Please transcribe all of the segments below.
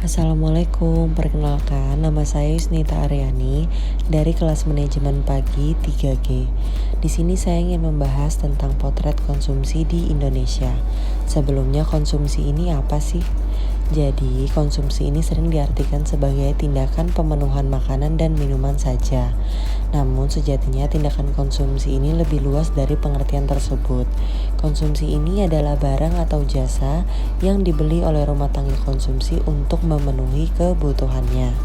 Assalamualaikum, perkenalkan nama saya Yusnita Aryani dari kelas manajemen pagi 3G. Di sini saya ingin membahas tentang potret konsumsi di Indonesia. Sebelumnya, konsumsi ini apa sih? Jadi, konsumsi ini sering diartikan sebagai tindakan pemenuhan makanan dan minuman saja. Namun, sejatinya tindakan konsumsi ini lebih luas dari pengertian tersebut. Konsumsi ini adalah barang atau jasa yang dibeli oleh rumah tangga konsumsi untuk memenuhi kebutuhannya.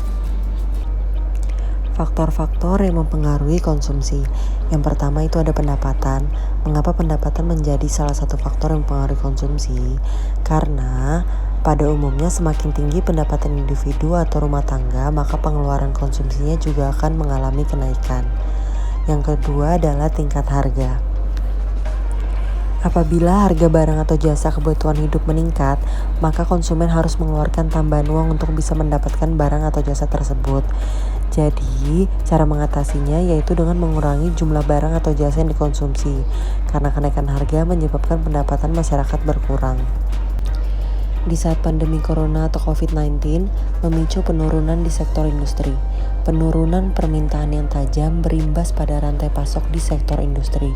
Faktor-faktor yang mempengaruhi konsumsi. Yang pertama itu ada pendapatan. Mengapa pendapatan menjadi salah satu faktor yang mempengaruhi konsumsi? Karena pada umumnya semakin tinggi pendapatan individu atau rumah tangga, maka pengeluaran konsumsinya juga akan mengalami kenaikan. Yang kedua adalah tingkat harga. Apabila harga barang atau jasa kebutuhan hidup meningkat, maka konsumen harus mengeluarkan tambahan uang untuk bisa mendapatkan barang atau jasa tersebut. Jadi, cara mengatasinya yaitu dengan mengurangi jumlah barang atau jasa yang dikonsumsi, karena kenaikan harga menyebabkan pendapatan masyarakat berkurang. Di saat pandemi corona atau COVID-19 memicu penurunan di sektor industri. Penurunan permintaan yang tajam berimbas pada rantai pasok di sektor industri.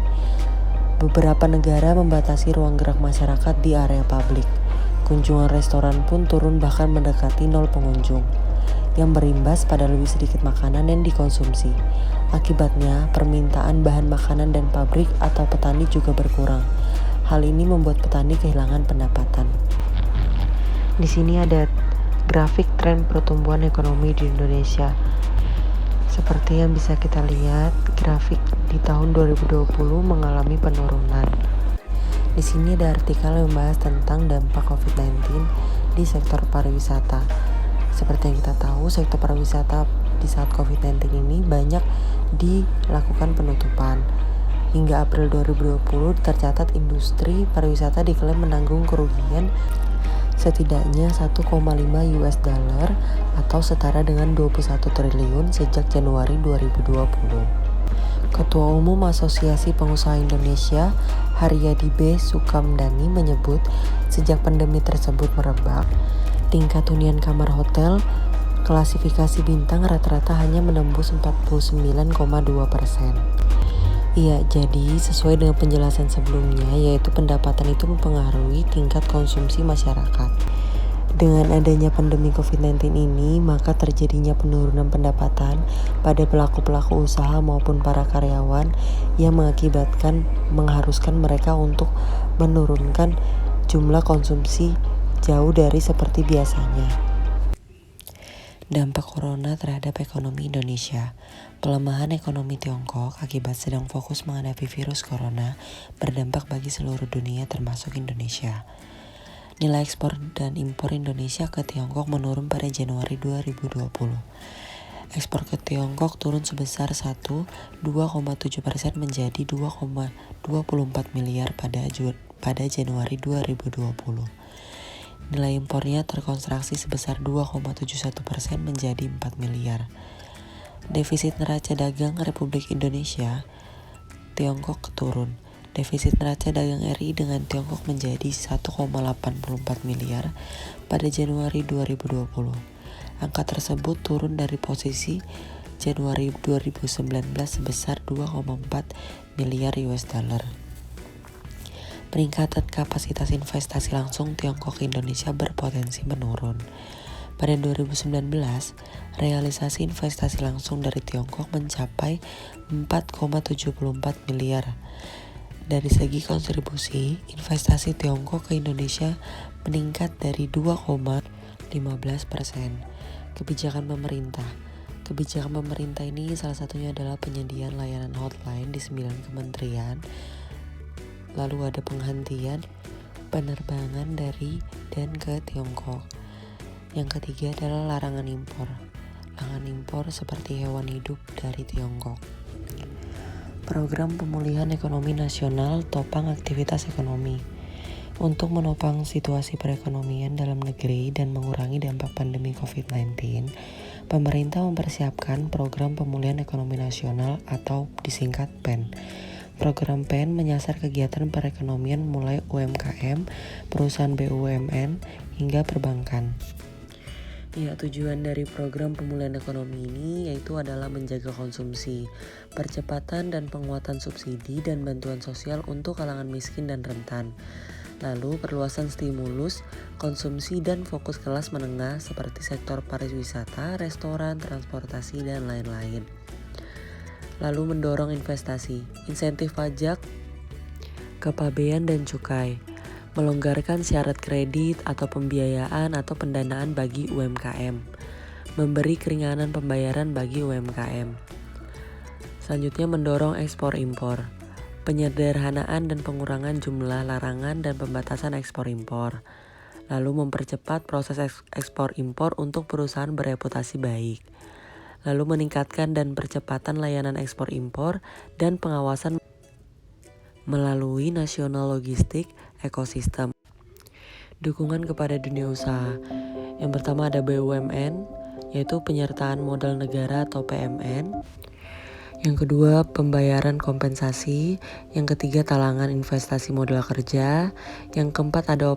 Beberapa negara membatasi ruang gerak masyarakat di area publik. Kunjungan restoran pun turun bahkan mendekati 0 pengunjung, yang berimbas pada lebih sedikit makanan yang dikonsumsi. Akibatnya, permintaan bahan makanan dan pabrik atau petani juga berkurang. Hal ini membuat petani kehilangan pendapatan. Di sini ada grafik tren pertumbuhan ekonomi di Indonesia. Seperti yang bisa kita lihat, grafik di tahun 2020 mengalami penurunan. Di sini ada artikel yang membahas tentang dampak COVID-19 di sektor pariwisata. Seperti yang kita tahu, sektor pariwisata di saat COVID-19 ini banyak dilakukan penutupan. Hingga April 2020 tercatat industri pariwisata diklaim menanggung kerugian setidaknya 1,5 US dollar atau setara dengan 21 triliun sejak Januari 2020. Ketua Umum Asosiasi Pengusaha Indonesia, Haryadi B. Sukamdhani menyebut, sejak pandemi tersebut merebak, tingkat hunian kamar hotel klasifikasi bintang rata-rata hanya menembus 49,2%. Iya, jadi sesuai dengan penjelasan sebelumnya, yaitu pendapatan itu mempengaruhi tingkat konsumsi masyarakat. Dengan adanya pandemi COVID-19 ini, maka terjadinya penurunan pendapatan pada pelaku-pelaku usaha maupun para karyawan yang mengharuskan mereka untuk menurunkan jumlah konsumsi jauh dari seperti biasanya. Dampak corona terhadap ekonomi Indonesia. Pelemahan ekonomi Tiongkok akibat sedang fokus menghadapi virus corona berdampak bagi seluruh dunia termasuk Indonesia. Nilai ekspor dan impor Indonesia ke Tiongkok menurun pada Januari 2020. Ekspor ke Tiongkok turun sebesar 2,7% menjadi 2,24 miliar pada Januari 2020. Nilai impornya terkontraksi sebesar 2,71% menjadi 4 miliar. Defisit neraca dagang Republik Indonesia Tiongkok turun. Defisit neraca dagang RI dengan Tiongkok menjadi 1,84 miliar pada Januari 2020. Angka tersebut turun dari posisi Januari 2019 sebesar 2,4 miliar US dollar. Peningkatan kapasitas investasi langsung Tiongkok ke Indonesia berpotensi menurun. Pada 2019, realisasi investasi langsung dari Tiongkok mencapai 4,74 miliar. Dari segi kontribusi, investasi Tiongkok ke Indonesia meningkat dari 2,15%. Kebijakan pemerintah. Kebijakan pemerintah ini salah satunya adalah penyediaan layanan hotline di 9 kementerian. Lalu ada penghentian penerbangan dari dan ke Tiongkok. Yang ketiga adalah larangan impor. Larangan impor seperti hewan hidup dari Tiongkok. Program pemulihan ekonomi nasional topang aktivitas ekonomi. Untuk menopang situasi perekonomian dalam negeri dan mengurangi dampak pandemi COVID-19, pemerintah mempersiapkan program pemulihan ekonomi nasional atau disingkat PEN. Program PEN menyasar kegiatan perekonomian mulai UMKM, perusahaan BUMN, hingga perbankan. Ya, tujuan dari program pemulihan ekonomi ini yaitu adalah menjaga konsumsi, percepatan dan penguatan subsidi dan bantuan sosial untuk kalangan miskin dan rentan. Lalu perluasan stimulus, konsumsi dan fokus kelas menengah seperti sektor pariwisata, restoran, transportasi, dan lain-lain. Lalu mendorong investasi, insentif pajak, kepabean dan cukai. Melonggarkan syarat kredit atau pembiayaan atau pendanaan bagi UMKM, memberi keringanan pembayaran bagi UMKM. Selanjutnya mendorong ekspor impor, penyederhanaan dan pengurangan jumlah larangan dan pembatasan ekspor impor. Lalu mempercepat proses ekspor impor untuk perusahaan bereputasi baik. Lalu meningkatkan dan percepatan layanan ekspor impor dan pengawasan melalui nasional logistik ekosistem. Dukungan kepada dunia usaha. Yang pertama ada BUMN, yaitu penyertaan modal negara atau PMN. Yang kedua pembayaran kompensasi. Yang ketiga talangan investasi modal kerja. Yang keempat ada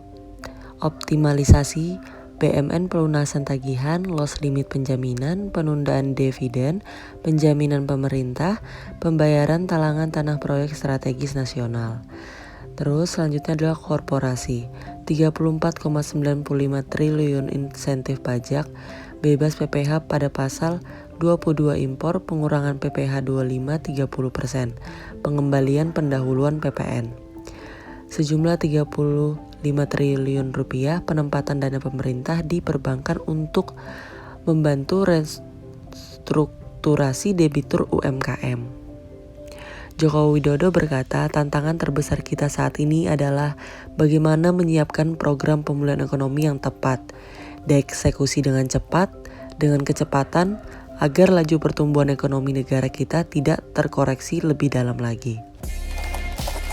optimalisasi BMN, pelunasan tagihan, loss limit penjaminan, penundaan dividen, penjaminan pemerintah, pembayaran talangan tanah proyek strategis nasional. Terus selanjutnya adalah korporasi, 34,95 triliun insentif pajak, bebas PPh pada pasal 22 impor, pengurangan PPh 25 30%, pengembalian pendahuluan PPN. Sejumlah 35 triliun rupiah penempatan dana pemerintah di perbankan untuk membantu restrukturasi debitur UMKM. Joko Widodo berkata, tantangan terbesar kita saat ini adalah bagaimana menyiapkan program pemulihan ekonomi yang tepat, dieksekusi dengan cepat, dengan kecepatan, agar laju pertumbuhan ekonomi negara kita tidak terkoreksi lebih dalam lagi.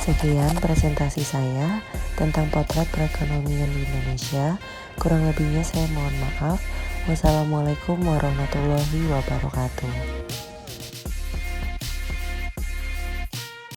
Sekian presentasi saya tentang potret perekonomian di Indonesia. Kurang lebihnya saya mohon maaf. Wassalamualaikum warahmatullahi wabarakatuh.